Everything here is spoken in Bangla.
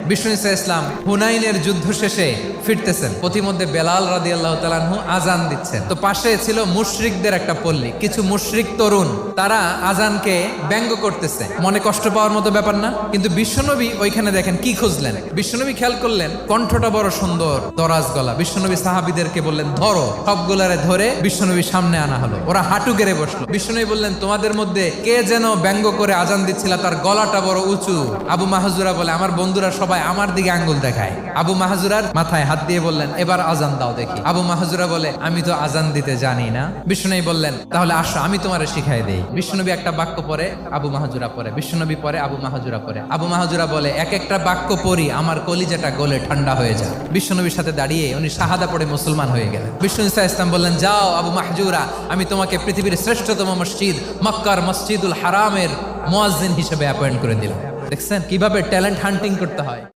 বিষ্ণু ইসা ইসলাম হুনাইনের যুদ্ধ শেষে ফিরতেছেন, পথিমধ্যে বেলাল রাদিয়াল্লাহু তাআলা আনহু আজান দিচ্ছেন। তো পাশে ছিল মুশরিকদের একটা পল্লী, কিছু মুশরিক তরুণ, তারা আজানকে ব্যঙ্গ করতেছে। মনে কষ্ট পাওয়ার মতো ব্যাপার না, কিন্তু বিশ্বনবী ওইখানে দেখেন কি খুঁজলেন। বিশ্বনবী খেয়াল করলেন কণ্ঠটা বড় সুন্দর, দরাজ গলা। বিশ্বনবী সাহাবীদেরকে বললেন ধরো, সবগুলারে ধরে বিশ্বনবী সামনে আনা হলো। ওরা হাঁটু গেড়ে বসলো। বিশ্বনবী বললেন তোমাদের মধ্যে কে যেন ব্যঙ্গ করে আজান দিচ্ছিল, তার গলাটা বড় উঁচু। আবু মাহজুরা বলে আমার বন্ধুরা সবাই আমার দিকে আঙ্গুল দেখায়। আবু মাহজুরার মাথায় হাত দিয়ে বললেন এবার আজান দাও দেখি। আবু মাহজুরা বলে আমি তো আজান দিতে জানি না। বিশ্বনবী বললেন তাহলে আসো আমি তোমারে শিখাই দেই। বিশ্বনবী একটা বাক্য পরে, আবু মাহজুরা পরে, বিশ্বনবী পরে, আবু মাহজুরা পরে। আবু মাহজুরা বলে এক একটা বাক্য পড়ি আমার কলিজাটা গলে ঠান্ডা হয়ে যায়। বিশ্বনবীর সাথে দাঁড়িয়ে উনি শাহাদা পড়ে মুসলমান হয়ে গেলেন। বিষ্ণু ইসা ইসলাম বললেন যাও আবু মাহজুরা, আমি তোমাকে পৃথিবীর শ্রেষ্ঠতম মসজিদ মক্কার মসজিদুল হারামের মুয়াজ্জিন হিসেবে অ্যাপয়েন্ট করে দিলাম। দেখছেন কিভাবে ট্যালেন্ট হান্টিং করতে হয়।